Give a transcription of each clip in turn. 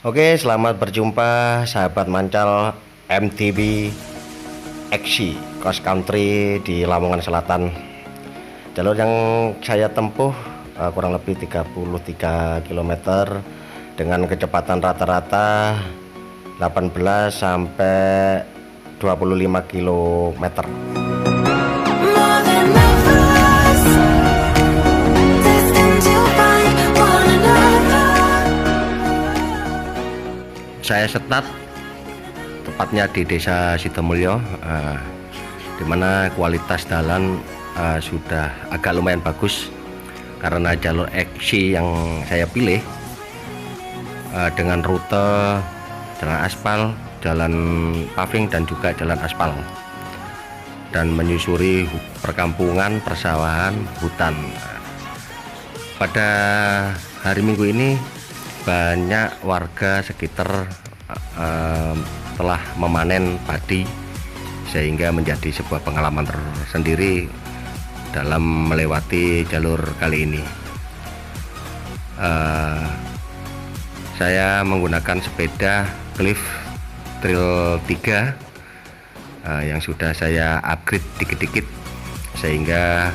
Oke, selamat berjumpa sahabat mancal MTB XC Cross Country di Lamongan Selatan. Jalur yang saya tempuh kurang lebih 33 km dengan kecepatan rata-rata 18 sampai 25 km. Saya start tepatnya di Desa Sidomulyo, di mana kualitas jalan sudah agak lumayan bagus karena jalur XC yang saya pilih dengan rute jalan aspal, jalan paving dan juga jalan aspal, dan menyusuri perkampungan, persawahan, hutan. Pada hari Minggu ini banyak warga sekitar telah memanen padi, sehingga menjadi sebuah pengalaman tersendiri dalam melewati jalur kali ini. Saya menggunakan sepeda Cliff Trail 3 yang sudah saya upgrade dikit-dikit, sehingga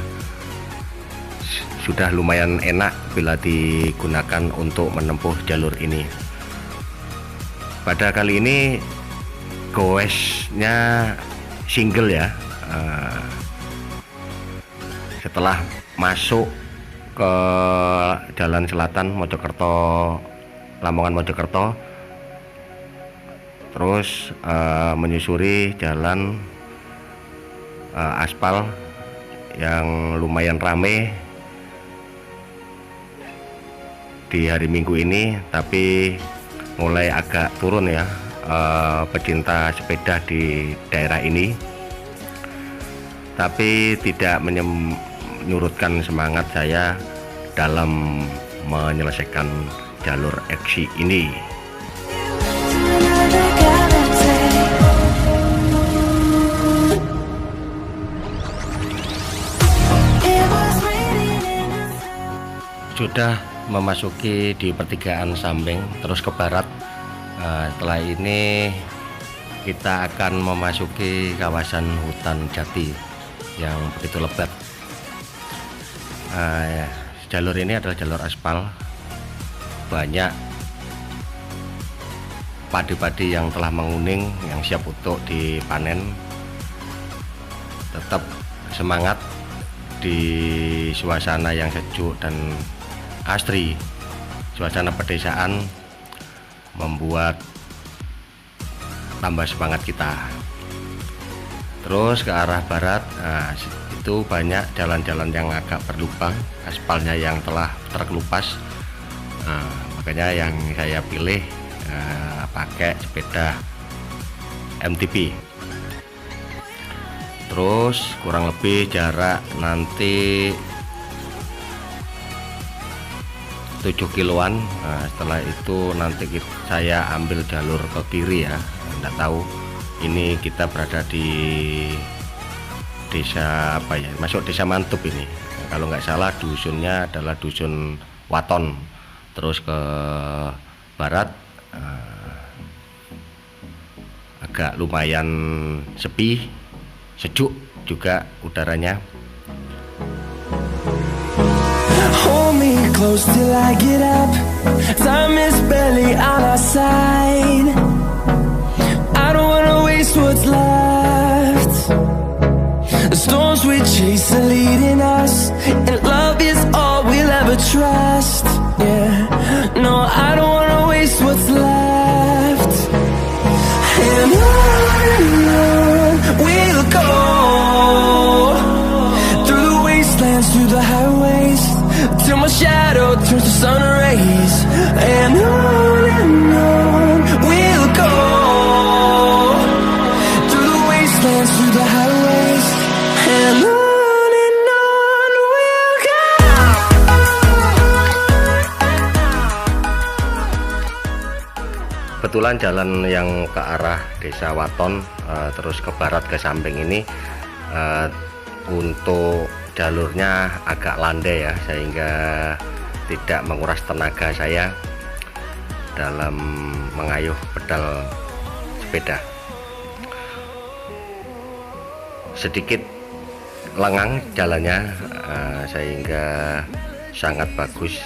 sudah lumayan enak bila digunakan untuk menempuh jalur ini. Pada kali ini goesnya single ya. Setelah masuk ke jalan selatan Mojokerto, Lamongan Mojokerto, terus menyusuri jalan aspal yang lumayan rame di hari Minggu ini, tapi mulai agak turun ya pecinta sepeda di daerah ini, tapi tidak menyurutkan semangat saya dalam menyelesaikan jalur XC ini. Sudah memasuki di pertigaan Sambeng, terus ke barat. Setelah ini kita akan memasuki kawasan hutan jati yang begitu lebat. Jalur ini adalah jalur aspal, banyak padi-padi yang telah menguning, yang siap untuk dipanen. Tetap semangat di suasana yang sejuk dan asri. Suasana pedesaan membuat tambah semangat kita. Terus ke arah barat, itu banyak jalan-jalan yang agak berlubang, aspalnya yang telah terkelupas. Makanya yang saya pilih pakai sepeda MTB. Terus kurang lebih jarak nanti 7 kiloan. Setelah itu nanti saya ambil jalur ke kiri ya. Enggak tahu ini kita berada di desa apa ya, masuk desa Mantup ini. Kalau nggak salah dusunnya adalah dusun Waton. Terus ke barat agak lumayan sepi, sejuk juga udaranya. Hold me close till I get up. Time is barely on our side. I don't wanna waste what's left. The storms we chase are leading us, and love is all we'll ever trust. Yeah, no, I don't wanna waste what's left. And on we'll go, through the wastelands, through the highways, till my shadow turns to sun rays. And on we'll go, through the wastelands, through the highways, and on we'll go. Kebetulan jalan yang ke arah desa Waton terus ke barat ke Sambeng ini untuk jalurnya agak landai ya, sehingga tidak menguras tenaga saya. dalam mengayuh pedal sepeda. Sedikit lengang jalannya, sehingga sangat bagus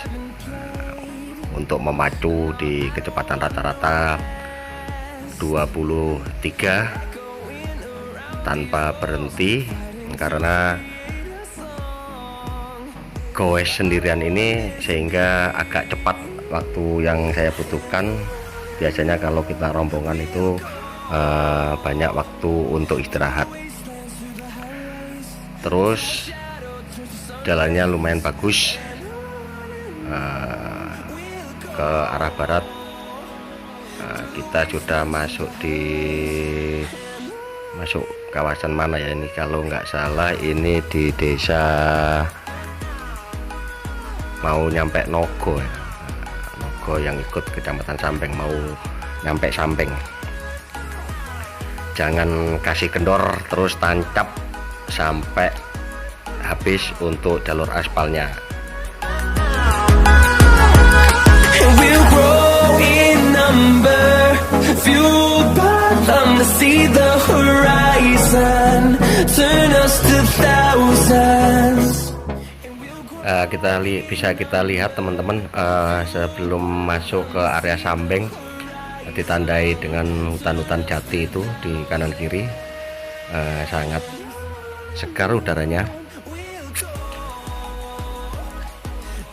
untuk memacu di kecepatan rata-rata 23 tanpa berhenti, karena goes sendirian ini sehingga agak cepat waktu yang saya butuhkan. Biasanya kalau kita rombongan itu banyak waktu untuk istirahat. Terus jalannya lumayan bagus, ke arah barat. Kita sudah masuk kawasan mana ya ini, kalau nggak salah ini di desa mau nyampe Nogo ya. Nogo yang ikut kecamatan Sampeng, mau nyampe Sampeng. Jangan kasih kendor, terus tancap sampai habis untuk jalur aspalnya. We'll grow in number, fueled by them to see the horizon, turn us to thousands. Bisa kita lihat teman-teman, sebelum masuk ke area Sampeng ditandai dengan hutan-hutan jati itu di kanan kiri. Sangat segar udaranya.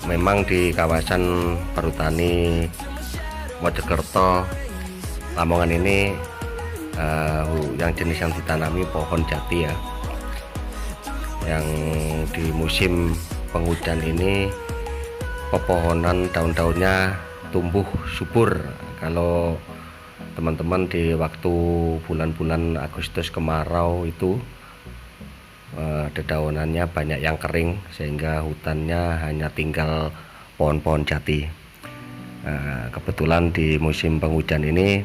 Memang di kawasan perhutani Mojokerto, Lamongan ini yang jenis yang ditanami pohon jati ya, yang di musim penghujan ini pepohonan daun-daunnya tumbuh subur. Kalau teman-teman di waktu bulan-bulan Agustus kemarau itu dedaunannya banyak yang kering, sehingga hutannya hanya tinggal pohon-pohon jati. Kebetulan di musim penghujan ini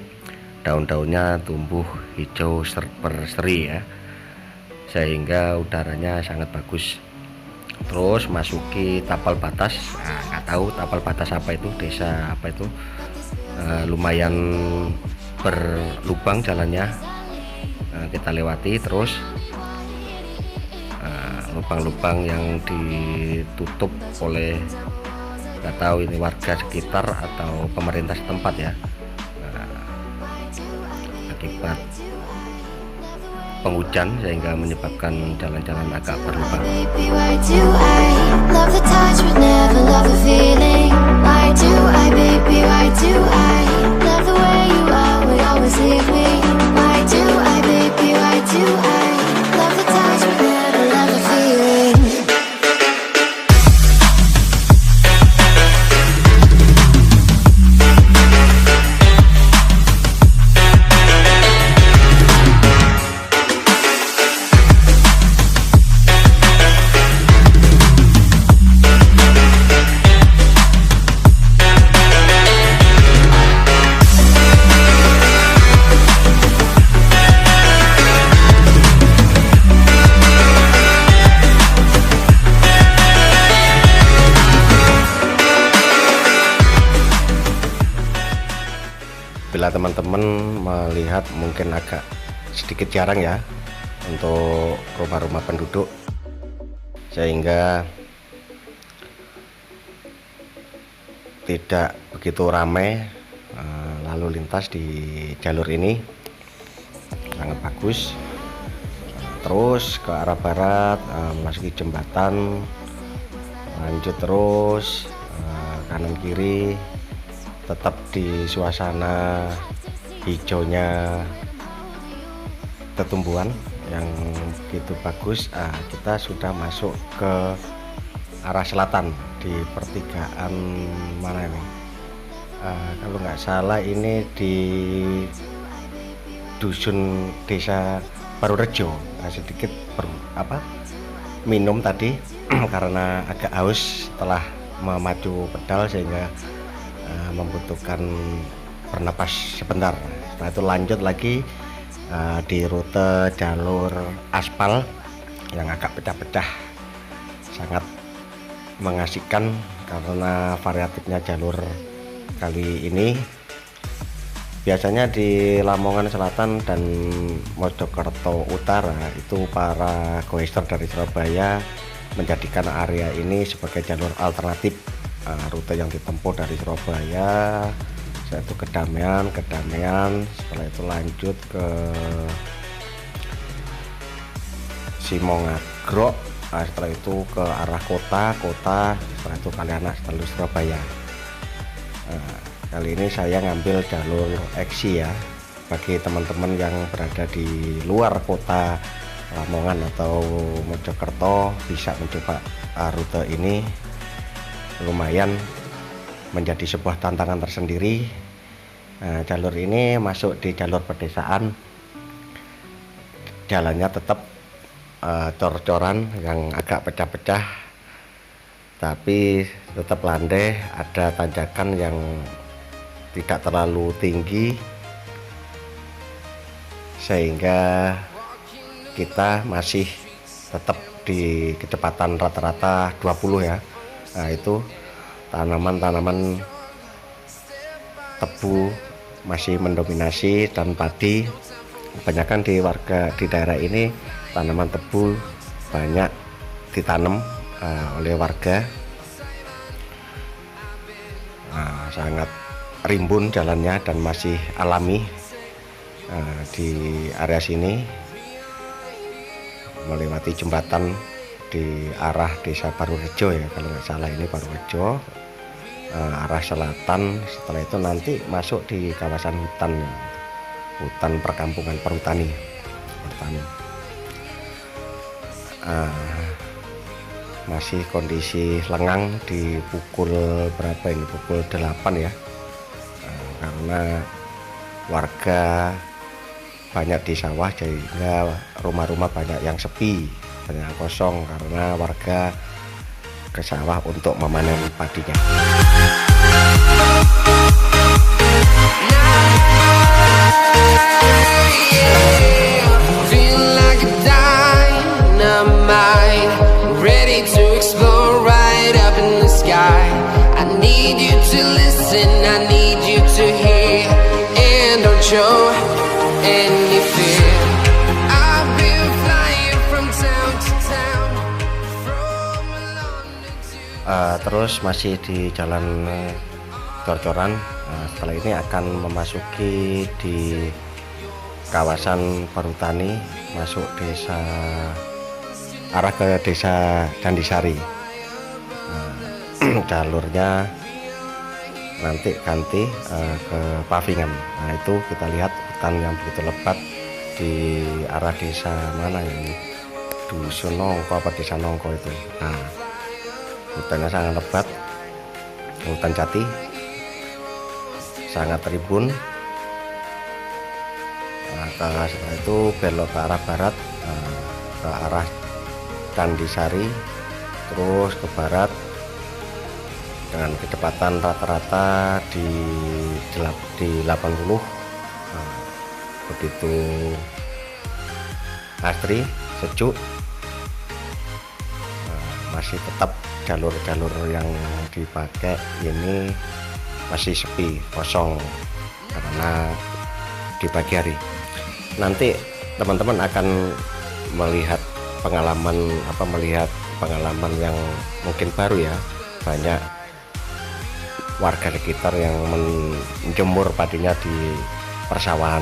daun-daunnya tumbuh hijau berseri ya, sehingga udaranya sangat bagus. Terus masuki tapal batas, nggak tahu tapal batas apa itu, desa apa itu, lumayan berlubang jalannya. Kita lewati terus lubang-lubang yang ditutup oleh, nggak tahu ini warga sekitar atau pemerintah setempat ya, akibat penghujan sehingga menyebabkan jalan-jalan agak berlubang. Bila teman-teman melihat mungkin agak sedikit jarang ya untuk rumah-rumah penduduk, sehingga tidak begitu ramai lalu lintas di jalur ini. Sangat bagus. Terus ke arah barat, memasuki jembatan, lanjut terus kanan kiri, tetap di suasana hijaunya tetumbuhan yang begitu bagus. Kita sudah masuk ke arah selatan di pertigaan mana ini, kalau nggak salah ini di dusun desa Barurejo. Sedikit minum tadi karena agak haus setelah memacu pedal, sehingga membutuhkan bernapas sebentar. Setelah itu lanjut lagi di rute jalur aspal yang agak pecah-pecah. Sangat mengasihkan karena variatifnya jalur kali ini. Biasanya di Lamongan Selatan dan Mojokerto Utara itu para goeser dari Surabaya menjadikan area ini sebagai jalur alternatif. Rute yang ditempuh dari Surabaya yaitu Kedamaian, setelah itu lanjut ke Simongagrok, setelah itu ke arah kota, setelah itu Kalianak, setelah Surabaya. Kali ini saya ngambil jalur eksi ya, bagi teman-teman yang berada di luar kota Lamongan atau Mojokerto bisa mencoba rute ini. Lumayan menjadi sebuah tantangan tersendiri. Jalur ini masuk di jalur pedesaan, jalannya tetap cor-coran yang agak pecah-pecah, tapi tetap landai, ada tanjakan yang tidak terlalu tinggi sehingga kita masih tetap di kecepatan rata-rata 20 ya. Nah, itu tanaman-tanaman tebu masih mendominasi dan padi. Kebanyakan di warga di daerah ini tanaman tebu banyak ditanam oleh warga. Sangat rimbun jalannya dan masih alami di area sini, melewati jembatan di arah desa Barurejo ya, kalau nggak salah ini Barurejo, arah selatan. Setelah itu nanti masuk di kawasan hutan perkampungan perhutani. Masih kondisi lengang di pukul berapa ini, pukul 8 ya, karena warga banyak di sawah sehingga rumah-rumah banyak yang sepi, banyak yang kosong karena warga ke sawah untuk memanen padinya. Show any fear. I've been flying from town to town, from London to terus masih di jalan cor-coran. Setelah ini akan memasuki di kawasan perhutani, masuk desa, arah ke desa Candisari. Jalurnya nanti ganti ke Pavingan. Nah, itu kita lihat hutan yang begitu lebat di arah desa mana ini, Dusun Nongko apa desa Nongko itu. Nah, hutannya sangat lebat, hutan jati sangat rimbun. Setelah itu belok ke arah barat, ke arah Candisari, terus ke barat dengan kecepatan rata-rata di 80. Begitu asri, sejuk. Masih tetap jalur-jalur yang dipakai ini masih sepi, kosong karena di pagi hari. Nanti teman-teman akan melihat pengalaman pengalaman yang mungkin baru ya. Banyak warga sekitar yang menjemur padinya di persawahan.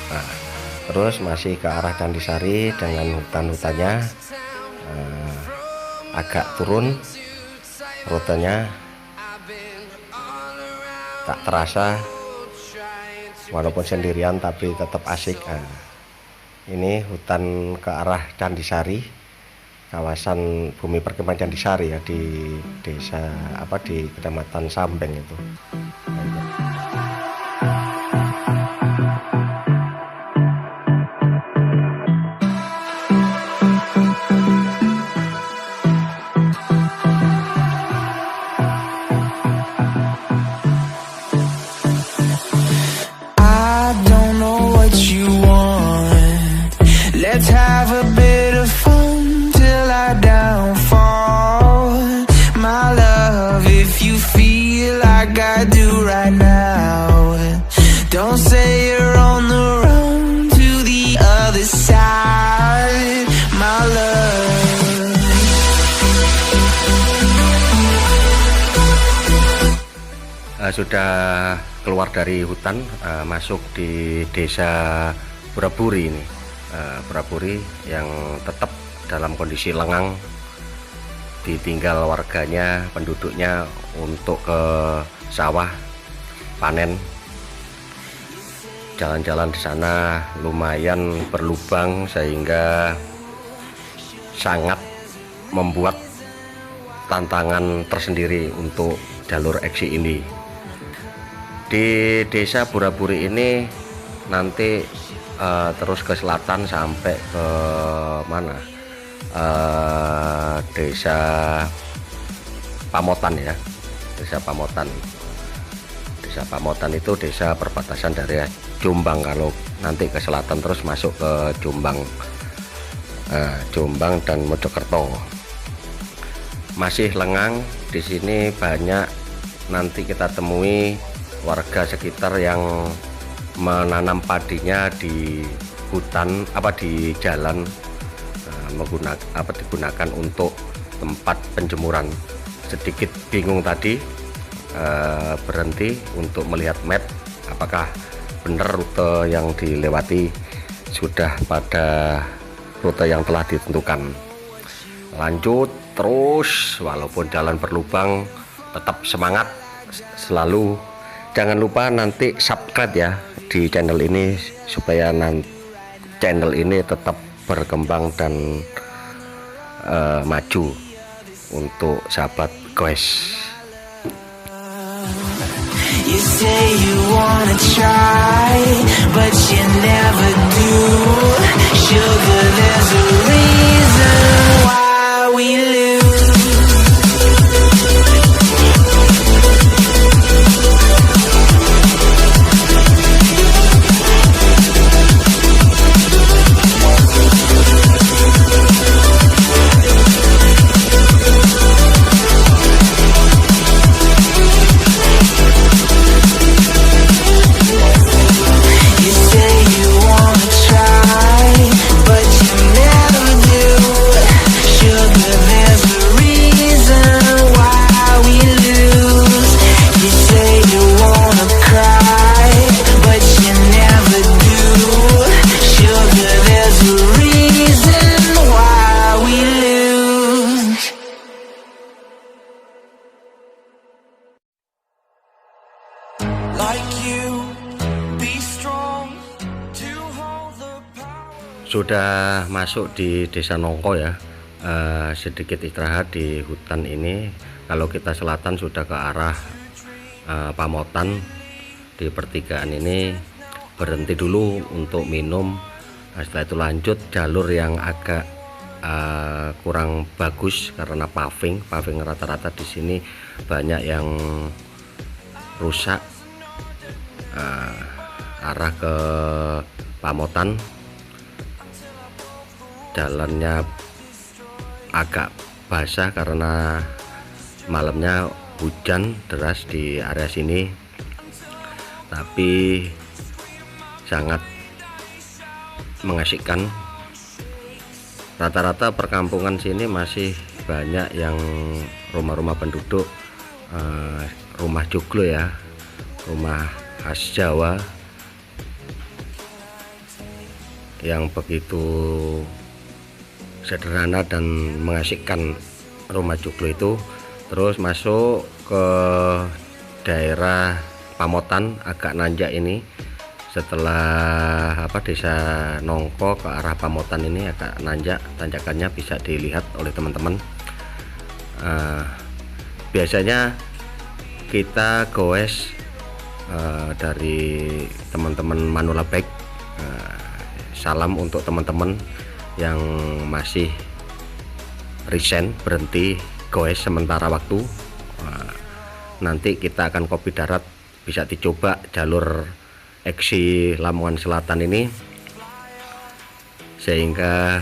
Nah, terus masih ke arah Candisari dengan hutan-hutannya, agak turun rutenya, tak terasa walaupun sendirian tapi tetap asik. Ini hutan ke arah Candisari, kawasan bumi perkemahan Candisari ya, di desa di kecamatan Sambeng itu. I don't know what you want. Let's have a bit of fun till I downfall. My love, if you feel like I do right now, don't sudah keluar dari hutan, masuk di desa Buraburi ini. Buraburi yang tetap dalam kondisi lengang, ditinggal warganya, penduduknya untuk ke sawah panen. Jalan-jalan di sana lumayan berlubang sehingga sangat membuat tantangan tersendiri untuk jalur eksi ini. Di desa Buraburi ini nanti terus ke selatan sampai ke mana? Desa Pamotan ya, desa Pamotan. Desa Pamotan itu desa perbatasan dari Jombang. Kalau nanti ke selatan terus masuk ke Jombang, Jombang dan Mojokerto. Masih lengang di sini, banyak nanti kita temui warga sekitar yang menanam padinya di hutan di jalan, digunakan untuk tempat penjemuran. Sedikit bingung tadi, berhenti untuk melihat map apakah benar rute yang dilewati sudah pada rute yang telah ditentukan. Lanjut terus, walaupun jalan berlubang tetap semangat selalu. Jangan lupa nanti subscribe ya di channel ini supaya channel ini tetap berkembang dan maju untuk sahabat goes. You say you wanna try, but you never do. Sugar, there's a reason why we lose. Sudah masuk di desa Nongko ya, sedikit istirahat di hutan ini. Kalau kita selatan sudah ke arah Pamotan. Di pertigaan ini berhenti dulu untuk minum. Setelah itu lanjut jalur yang agak kurang bagus karena paving rata-rata di sini banyak yang rusak. Arah ke Pamotan, jalannya agak basah karena malamnya hujan deras di area sini, tapi sangat mengasihkan. Rata-rata perkampungan sini masih banyak yang rumah-rumah penduduk, rumah joglo ya, rumah khas Jawa yang begitu sederhana dan mengasihkan rumah joglo itu. Terus masuk ke daerah Pamotan, agak nanjak ini. Setelah desa Nongko ke arah Pamotan ini agak nanjak, tanjakannya bisa dilihat oleh teman-teman. Biasanya kita goes dari teman-teman Manula Bike. Salam untuk teman-teman yang masih resign, berhenti goes sementara waktu. Nanti kita akan kopi darat, bisa dicoba jalur eksi Lamongan Selatan ini sehingga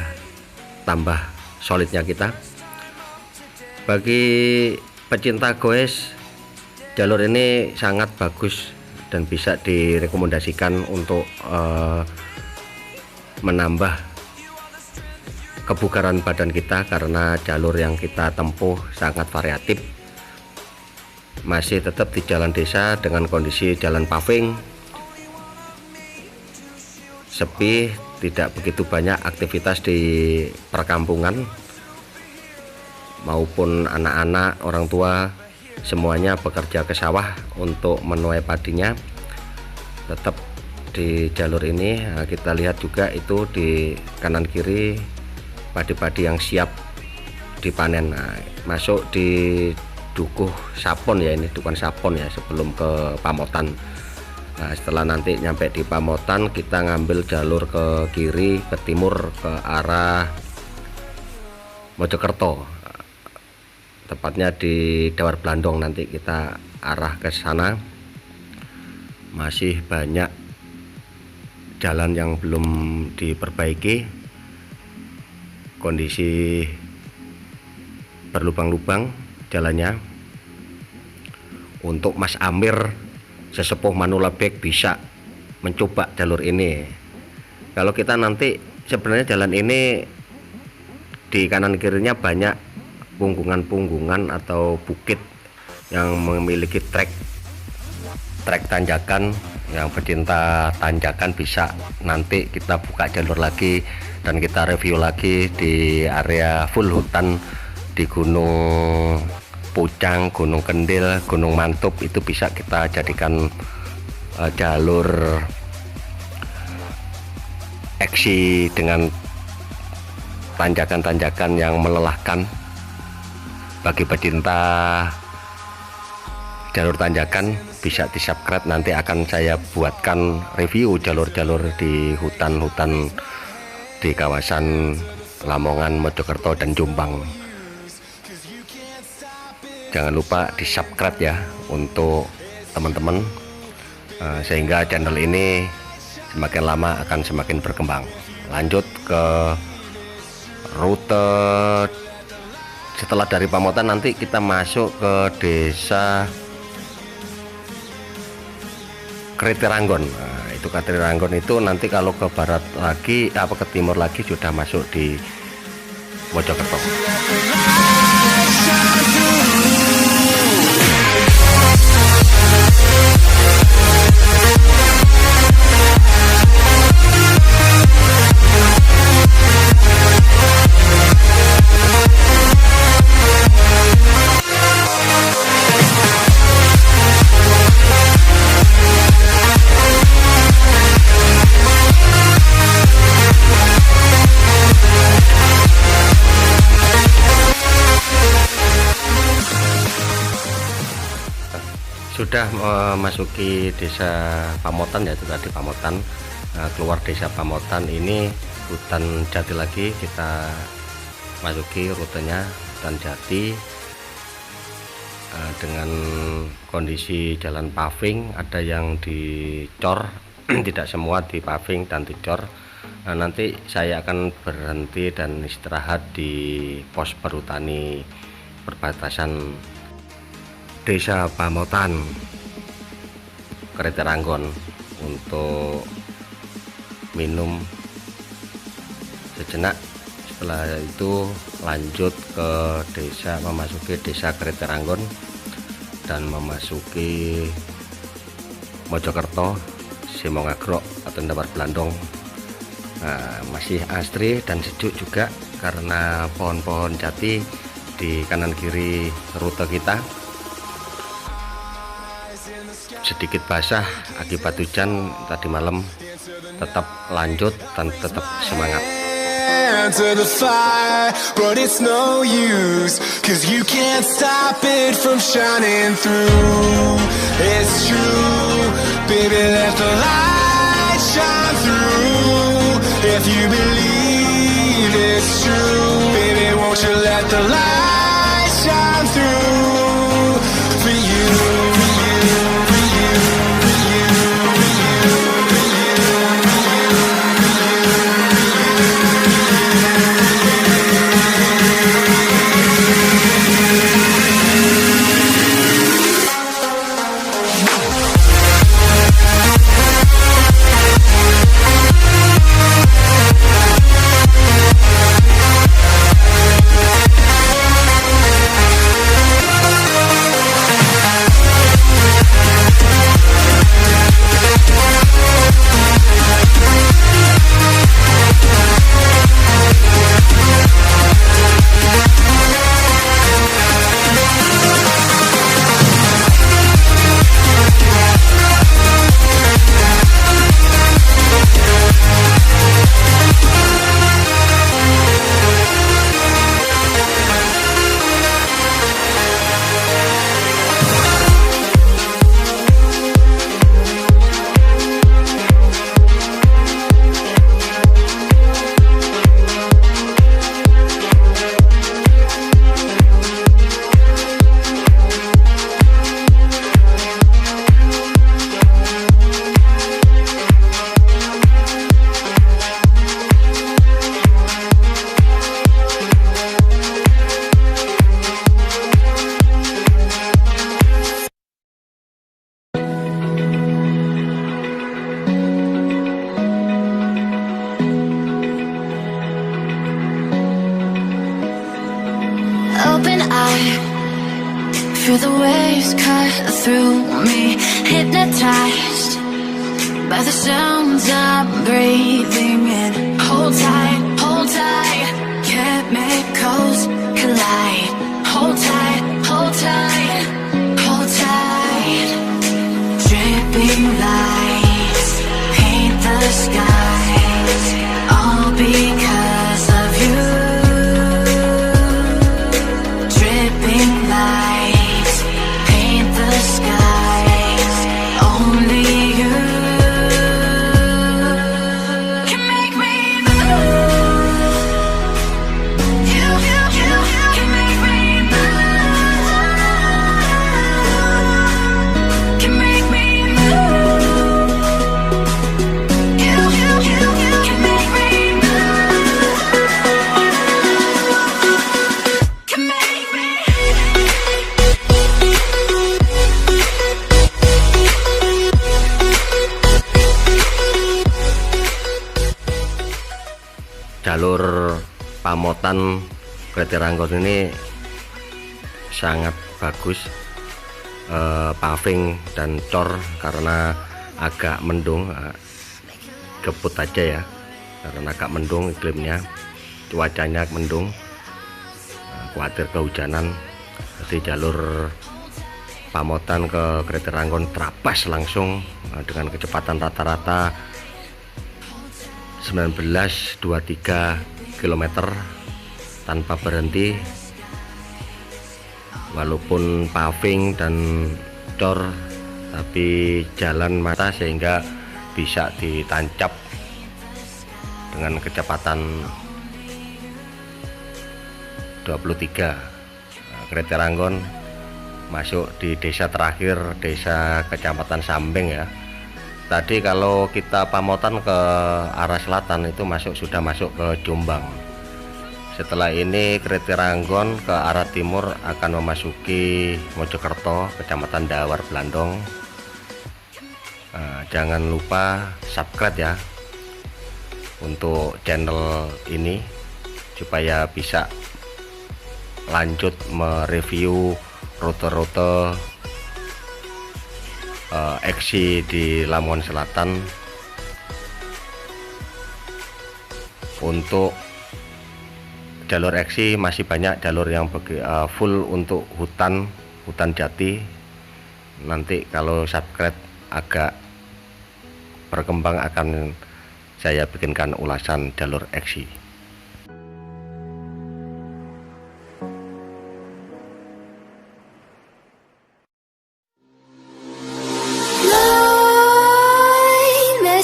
tambah solidnya kita. Bagi pecinta goes, jalur ini sangat bagus dan bisa direkomendasikan untuk menambah kebugaran badan kita karena jalur yang kita tempuh sangat variatif. masih tetap di jalan desa dengan kondisi jalan paving, sepi, tidak begitu banyak aktivitas di perkampungan, maupun anak-anak, orang tua semuanya bekerja ke sawah untuk menuai padinya. Tetap di jalur ini kita lihat juga itu di kanan kiri padi-padi yang siap dipanen. Masuk di Dukuh Sapon ya, ini Dukuh Sapon ya, sebelum ke Pamotan. Setelah nanti nyampe di Pamotan, kita ngambil jalur ke kiri, ke timur, ke arah Mojokerto, tepatnya di Dawar Blandong. Nanti kita arah ke sana. Masih banyak jalan yang belum diperbaiki, kondisi berlubang-lubang jalannya. Untuk Mas Amir sesepuh Manulabek bisa mencoba jalur ini. Kalau kita nanti sebenarnya jalan ini di kanan kirinya banyak punggungan-punggungan atau bukit yang memiliki trek tanjakan, yang pecinta tanjakan bisa nanti kita buka jalur lagi dan kita review lagi di area full hutan di Gunung Pucang, Gunung Kendil, Gunung Mantup. Itu bisa kita jadikan jalur eksi dengan tanjakan-tanjakan yang melelahkan. Bagi pecinta jalur tanjakan bisa di subscribe, nanti akan saya buatkan review jalur-jalur di hutan-hutan di kawasan Lamongan, Mojokerto, dan Jombang. Jangan lupa di subscribe ya untuk teman-teman, sehingga channel ini semakin lama akan semakin berkembang. Lanjut ke rute setelah dari Pamotan, nanti kita masuk ke desa Kretiranggon. Itu Kretiranggon itu nanti kalau ke barat lagi, ke timur lagi sudah masuk di Mojokerto. Sudah memasuki desa Pamotan ya, itu tadi Pamotan. Keluar desa Pamotan ini hutan jati lagi, kita masuki rutenya hutan jati dengan kondisi jalan paving, ada yang dicor tidak semua di paving dan dicor. Nanti saya akan berhenti dan istirahat di pos perhutani perbatasan Desa Pamotan, Kretiranggon untuk minum sejenak. Setelah itu lanjut ke desa, memasuki desa Kretiranggon dan memasuki Mojokerto, Simongagrok atau Dawar Blandong. Masih asri dan sejuk juga karena pohon-pohon jati di kanan kiri rute kita. Sedikit basah akibat hujan tadi malam, tetap lanjut dan tetap semangat. To the fire, but it's no use, 'cause you can't stop it from shining through. It's true, baby, let the light shine through. If you believe it's true, baby, won't you let the light shine through for you. I feel the waves cut through me, hypnotized by the sounds I'm breathing in. Hold tight, chemicals collide. Hold tight, hold tight, hold tight. Dripping lights paint the skies, all because of you. Dripping lights paint the skies, only you can make me move. You can make me move. Can make me move. You can make me move. Can make me. Jalur Pamotan Kretiranggon ini sangat bagus, paving dan cor karena agak mendung, kebut aja ya, karena agak mendung iklimnya, cuacanya mendung, khawatir kehujanan. Jadi jalur Pamotan ke Kretiranggon terabas langsung dengan kecepatan rata-rata 19-23 km tanpa berhenti, walaupun paving dan cor tapi jalan mata sehingga bisa ditancap dengan kecepatan 23. Kretiranggon masuk di desa terakhir, desa Kecamatan Sambeng ya. Tadi kalau kita Pamotan ke arah selatan itu sudah masuk ke Jombang. Setelah ini Kretiranggon ke arah timur akan memasuki Mojokerto, Kecamatan Dawar Blandong. Jangan lupa subscribe ya untuk channel ini supaya bisa lanjut mereview rute-rute eksi di Lamongan Selatan. Untuk jalur eksi masih banyak jalur yang full untuk hutan jati. Nanti kalau subscribe agak berkembang akan saya bikinkan ulasan jalur eksi.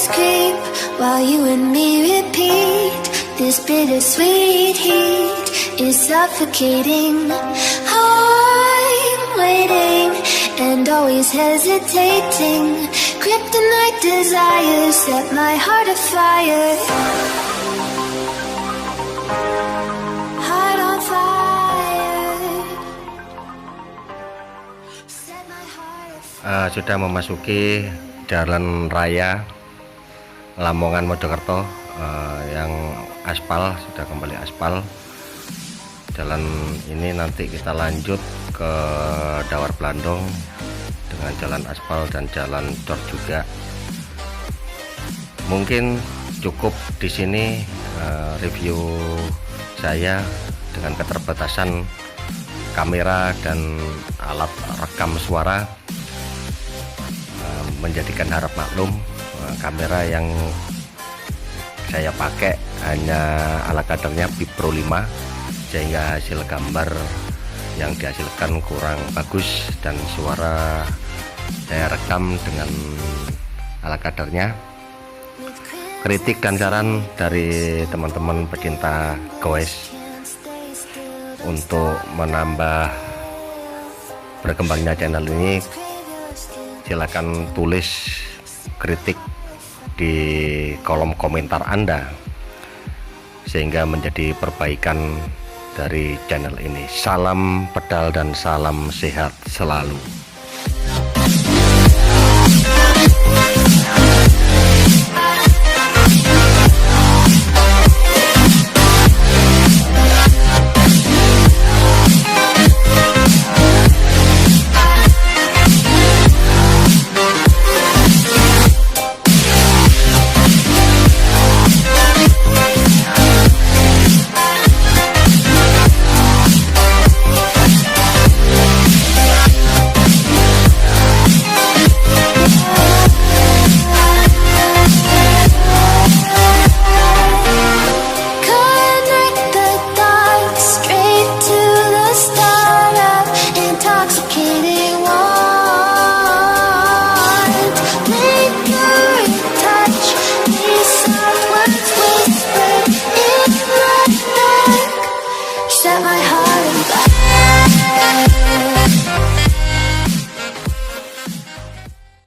Creep while you and me repeat. This bittersweet heat is suffocating. I'm waiting and always hesitating. Kryptonite desires set my heart afire. Heart on fire. Set my heart afire. Sudah memasuki jalan raya Lamongan Mojokerto, yang aspal, sudah kembali aspal. Jalan ini nanti kita lanjut ke Dawar Blandong dengan jalan aspal dan jalan cor juga. Mungkin cukup di sini review saya dengan keterbatasan kamera dan alat rekam suara, menjadikan harap maklum. Kamera yang saya pakai hanya ala kadarnya Bip Pro 5, sehingga hasil gambar yang dihasilkan kurang bagus dan suara saya rekam dengan ala kadarnya. Kritik dan saran dari teman-teman pecinta goes untuk menambah berkembangnya channel ini, silakan tulis kritik di kolom komentar Anda sehingga menjadi perbaikan dari channel ini. Salam pedal dan salam sehat selalu.